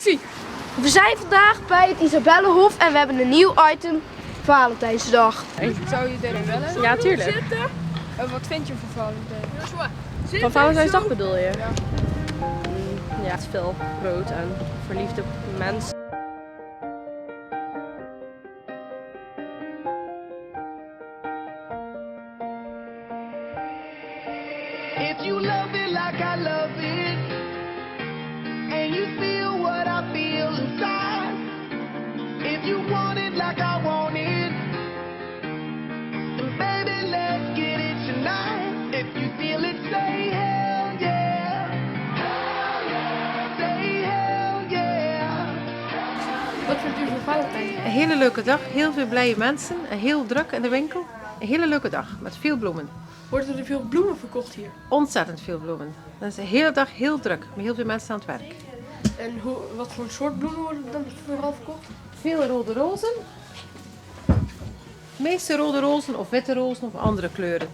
actie. We zijn vandaag bij het Isabellenhof en we hebben een nieuw item, Valentijnsdag. Zou je iedereen bellen? Ja, tuurlijk. Wat vind je van Valentijn? Van Valentijnsdag bedoel je? Ja. Ja, het is veel rood en verliefde mensen. If you love it like I love it, and you feel what I feel inside, if you want it like I want it, then baby let's get it tonight. If you feel it, say hell yeah. Hell yeah. Say hell yeah. Wat vindt u van Valentijn? Een hele leuke dag, heel veel blije mensen, heel druk in de winkel. Een hele leuke dag met veel bloemen. Worden er veel bloemen verkocht hier? Ontzettend veel bloemen. Dat is de hele dag heel druk, met heel veel mensen aan het werk. En wat voor soort bloemen worden er dan vooral verkocht? Veel rode rozen. De meeste rode rozen of witte rozen of andere kleuren.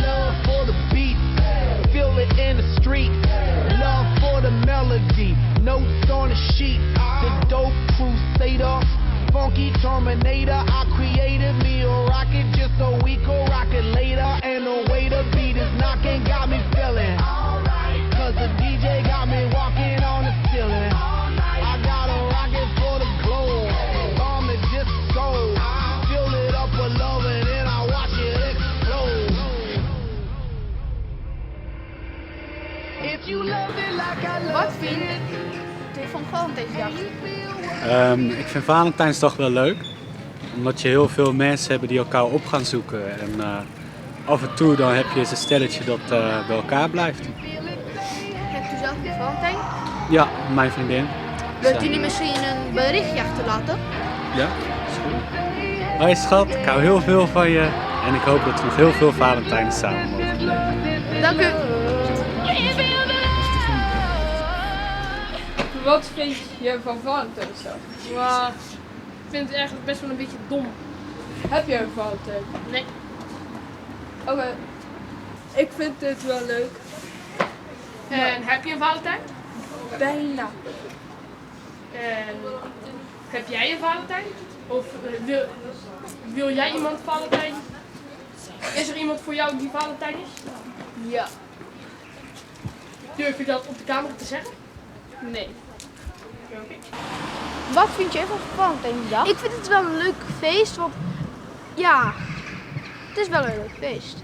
Love for the beat, feel it in the street. Love for the melody, notes on the sheet. The dope crusader, funky terminator. I created me a rocket just so we could rock it later. And the way the beat is knocking got me feeling. Cause the DJ got me walking on the ceiling. I got a rocket for the globe, bomb it just so. Fill it up with love and then I watch it explode. If you love it like I love Wat vind je van Valentijnsdag? Ik vind Valentijnsdag wel leuk, omdat je heel veel mensen hebt die elkaar op gaan zoeken. En af en toe dan heb je eens een stelletje dat bij elkaar blijft. Hebt u zelf een Valentijn? Ja, mijn vriendin. Wilt u niet misschien een berichtje achterlaten? Ja, is goed. Hoi schat, ik hou heel veel van je en ik hoop dat we nog heel veel Valentijns samen mogen beleven. Dank u. Wat vind je van Valentijnsdag? Ik vind het eigenlijk best wel een beetje dom. Heb jij een Valentijn? Nee. Oké. Ik vind het wel leuk. En heb je een Valentijn? Bijna. En heb jij een Valentijn? Of wil jij iemand Valentijn? Is er iemand voor jou die Valentijn is? Ja. Durf je dat op de camera te zeggen? Nee. Wat vind jij van Valentijnsdag? Ik vind het wel een leuk feest, want ja, het is wel een leuk feest.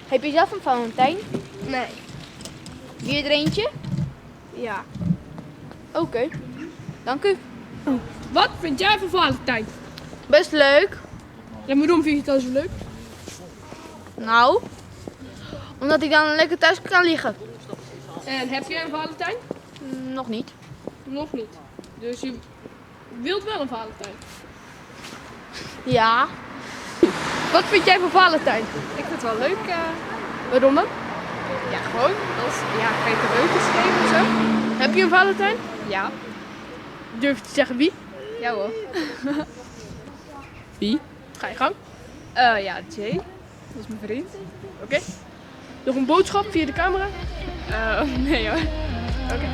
Heb je zelf een Valentijn? Nee. Wil je er eentje? Ja. Oké. Dank u. Wat vind jij van Valentijn? Best leuk. En waarom vind je het dan zo leuk? Nou, omdat ik dan lekker thuis kan liggen. En heb jij een Valentijn? Nog niet. Nog niet. Dus je wilt wel een Valentijn. Ja. Wat vind jij van Valentijn? Ik vind het wel leuk. Waarom dan? Ja, gewoon. Kan je cadeautjes geven of zo? Heb je een Valentijn? Ja. Durf je te zeggen wie? Ja hoor. Wie? Ga je gang. Ja, Jay. Dat is mijn vriend. Oké. Nog een boodschap via de camera? Nee hoor. Oké.